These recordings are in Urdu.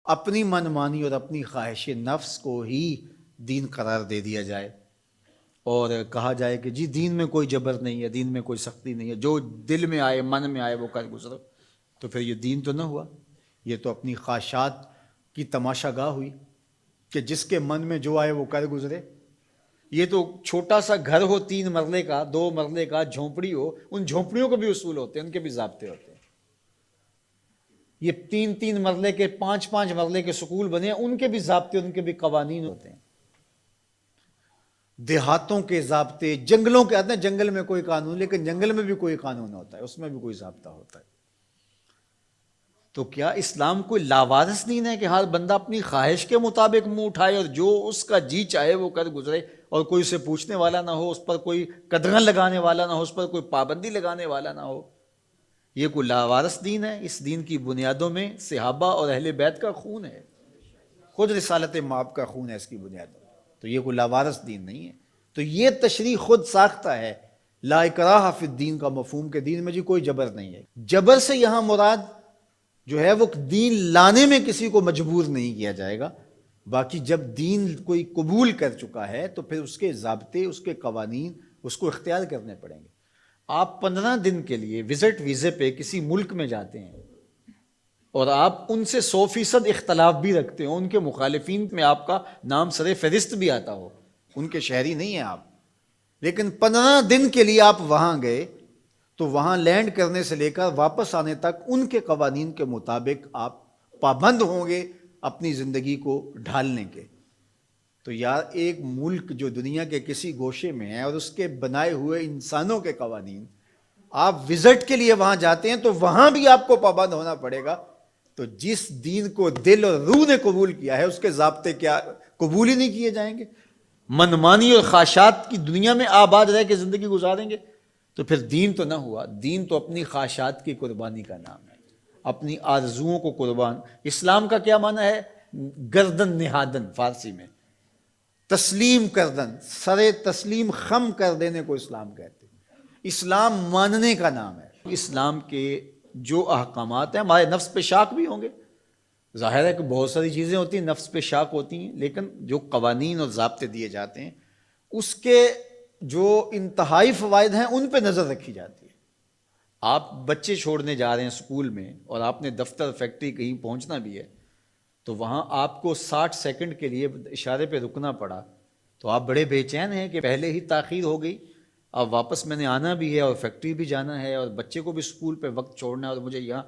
اپنی من مانی اور اپنی خواہش نفس کو ہی دین قرار دے دیا جائے اور کہا جائے کہ جی دین میں کوئی جبر نہیں ہے، دین میں کوئی سختی نہیں ہے، جو دل میں آئے من میں آئے وہ کر گزرو، تو پھر یہ دین تو نہ ہوا، یہ تو اپنی خواہشات کی تماشا گاہ ہوئی کہ جس کے من میں جو آئے وہ کر گزرے۔ یہ تو چھوٹا سا گھر ہو 3 مرلے کا 2 مرلے کا، جھونپڑی ہو، ان جھونپڑیوں کے بھی اصول ہوتے ہیں، ان کے بھی ضابطے ہوتے ہیں۔ یہ 3 مرلے کے 5 مرلے کے سکول بنے ہیں، ان کے بھی ضابطے، ان کے بھی قوانین ہوتے ہیں۔ دیہاتوں کے ضابطے، جنگلوں کے آتے ہیں، جنگل میں کوئی قانون، لیکن جنگل میں بھی کوئی قانون ہوتا ہے، اس میں بھی کوئی ضابطہ ہوتا ہے۔ تو کیا اسلام کوئی لاوارث دین ہے کہ ہر بندہ اپنی خواہش کے مطابق منہ اٹھائے اور جو اس کا جی چاہے وہ کر گزرے، اور کوئی اسے پوچھنے والا نہ ہو، اس پر کوئی قدغن لگانے والا نہ ہو، اس پر کوئی پابندی لگانے والا نہ ہو؟ یہ کوئی لاوارث دین ہے؟ اس دین کی بنیادوں میں صحابہ اور اہل بیت کا خون ہے، خود رسالت مآب کا خون ہے اس کی بنیادوں میں، تو یہ کوئی لاوارث دین نہیں ہے۔ تو یہ تشریح خود ساختہ ہے، لا اکراہ فی الدین کا مفہوم، کہ دین میں جی کوئی جبر نہیں ہے۔ جبر سے یہاں مراد جو ہے وہ دین لانے میں کسی کو مجبور نہیں کیا جائے گا، باقی جب دین کوئی قبول کر چکا ہے تو پھر اس کے ضابطے، اس کے قوانین اس کو اختیار کرنے پڑیں گے۔ آپ 15 دن کے لیے وزٹ ویزے پہ کسی ملک میں جاتے ہیں اور آپ ان سے 100% اختلاف بھی رکھتے ہو، ان کے مخالفین میں آپ کا نام سر فہرست بھی آتا ہو، ان کے شہری نہیں ہیں آپ، لیکن 15 دن کے لیے آپ وہاں گئے تو وہاں لینڈ کرنے سے لے کر واپس آنے تک ان کے قوانین کے مطابق آپ پابند ہوں گے اپنی زندگی کو ڈھالنے کے۔ تو یار ایک ملک جو دنیا کے کسی گوشے میں ہے اور اس کے بنائے ہوئے انسانوں کے قوانین، آپ وزٹ کے لیے وہاں جاتے ہیں تو وہاں بھی آپ کو پابند ہونا پڑے گا۔ تو جس دین کو دل اور روح نے قبول کیا ہے اس کے ضابطے کیا قبول ہی نہیں کیے جائیں گے؟ منمانی اور خواہشات کی دنیا میں آباد رہ کے زندگی گزاریں گے تو پھر دین تو نہ ہوا۔ دین تو اپنی خواہشات کی قربانی کا نام ہے، اپنی آرزوؤں کو قربان۔ اسلام کا کیا معنی ہے؟ گردن نہادن، فارسی میں تسلیم کردن، سر تسلیم خم کر دینے کو اسلام کہتے ہیں۔ اسلام ماننے کا نام ہے۔ اسلام کے جو احکامات ہیں، ہمارے نفس پہ شاک بھی ہوں گے، ظاہر ہے کہ بہت ساری چیزیں ہوتی ہیں نفس پہ شاک ہوتی ہیں، لیکن جو قوانین اور ضابطے دیے جاتے ہیں اس کے جو انتہائی فوائد ہیں ان پہ نظر رکھی جاتی ہے۔ آپ بچے چھوڑنے جا رہے ہیں اسکول میں اور آپ نے دفتر فیکٹری کہیں پہنچنا بھی ہے تو وہاں آپ کو 60 سیکنڈ کے لیے اشارے پہ رکنا پڑا تو آپ بڑے بے چین ہیں کہ پہلے ہی تاخیر ہو گئی، اب واپس میں نے آنا بھی ہے اور فیکٹری بھی جانا ہے اور بچے کو بھی اسکول پہ وقت چھوڑنا ہے اور مجھے یہاں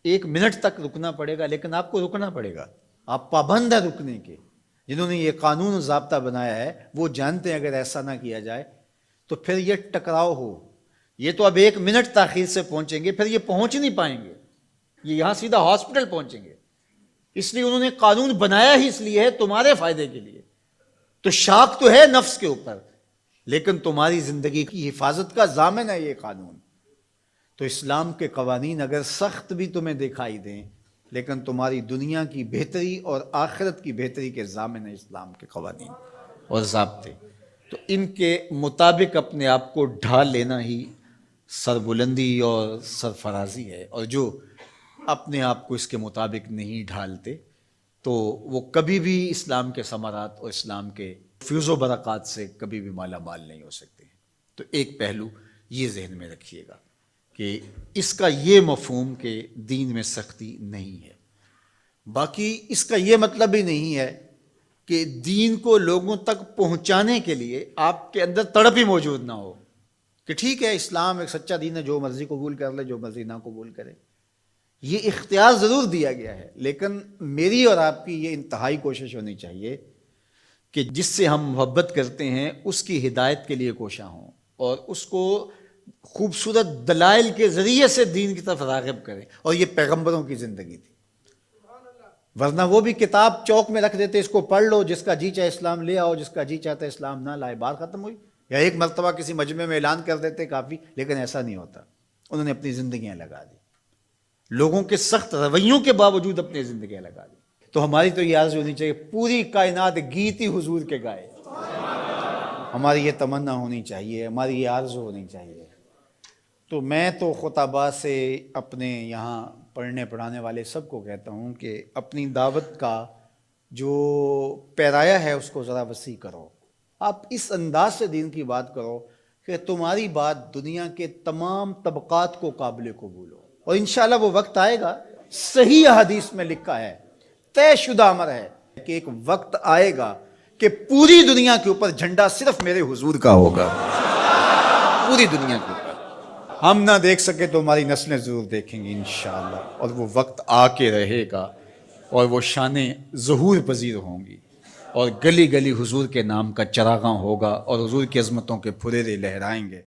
1 منٹ تک رکنا پڑے گا، لیکن آپ کو رکنا پڑے گا، آپ پابند ہیں رکنے کے۔ جنہوں نے یہ قانون و ضابطہ بنایا ہے وہ جانتے ہیں اگر ایسا نہ کیا جائے تو پھر یہ ٹکراؤ ہو، یہ تو اب 1 منٹ تاخیر سے پہنچیں گے، پھر یہ پہنچ نہیں پائیں گے، یہ یہاں سیدھا ہاسپٹل پہنچیں گے۔ اس لیے انہوں نے قانون بنایا ہی اس لیے ہے تمہارے فائدے کے لیے۔ تو شاک تو ہے نفس کے اوپر، لیکن تمہاری زندگی کی حفاظت کا ضامن ہے یہ قانون۔ تو اسلام کے قوانین اگر سخت بھی تمہیں دکھائی دیں لیکن تمہاری دنیا کی بہتری اور آخرت کی بہتری کے ضامن ہے اسلام کے قوانین اور ضابطے۔ تو ان کے مطابق اپنے آپ کو ڈھال لینا ہی سربلندی اور سرفرازی ہے، اور جو اپنے آپ کو اس کے مطابق نہیں ڈھالتے تو وہ کبھی بھی اسلام کے ثمرات اور اسلام کے فیض و برکات سے کبھی بھی مالا مال نہیں ہو سکتے۔ تو ایک پہلو یہ ذہن میں رکھیے گا کہ اس کا یہ مفہوم کہ دین میں سختی نہیں ہے۔ باقی اس کا یہ مطلب ہی نہیں ہے کہ دین کو لوگوں تک پہنچانے کے لیے آپ کے اندر تڑپ ہی موجود نہ ہو کہ ٹھیک ہے اسلام ایک سچا دین ہے، جو مرضی قبول کر لے جو مرضی نہ قبول کرے۔ یہ اختیار ضرور دیا گیا ہے، لیکن میری اور آپ کی یہ انتہائی کوشش ہونی چاہیے کہ جس سے ہم محبت کرتے ہیں اس کی ہدایت کے لیے کوشاں ہوں اور اس کو خوبصورت دلائل کے ذریعے سے دین کی طرف راغب کریں، اور یہ پیغمبروں کی زندگی تھی۔ ورنہ وہ بھی کتاب چوک میں رکھ دیتے، اس کو پڑھ لو، جس کا جی چاہے اسلام لے آؤ، جس کا جی چاہتا ہے اسلام نہ لائے، بات ختم ہوئی۔ یا ایک مرتبہ کسی مجمع میں اعلان کر دیتے کافی، لیکن ایسا نہیں ہوتا، انہوں نے اپنی زندگیاں لگا دی، لوگوں کے سخت رویوں کے باوجود اپنی زندگیاں لگا دی۔ تو ہماری تو یہ عرض ہونی چاہیے پوری کائنات گیتی حضور کے گائے، ہماری یہ تمنا ہونی چاہیے، ہماری یہ آرزو ہونی چاہیے۔ تو میں تو خطبہ سے اپنے یہاں پڑھنے پڑھانے والے سب کو کہتا ہوں کہ اپنی دعوت کا جو پیرایا ہے اس کو ذرا وسیع کرو. آپ اس انداز سے دین کی بات کرو کہ تمہاری بات دنیا کے تمام طبقات کو قابل قبول ہو. اور انشاءاللہ وہ وقت آئے گا، صحیح حدیث میں لکھا ہے، طے شدہ امر ہے کہ ایک وقت آئے گا کہ پوری دنیا کے اوپر جھنڈا صرف میرے حضور کا ہوگا. پوری دنیا کے اوپر ہم نہ دیکھ سکے تو ہماری نسلیں ضرور دیکھیں گی انشاءاللہ. اور وہ وقت آ کے رہے گا اور وہ شانیں ظہور پذیر ہوں گی اور گلی گلی حضور کے نام کا چراغاں ہوگا اور حضور کی عظمتوں کے پھریرے لہرائیں گے.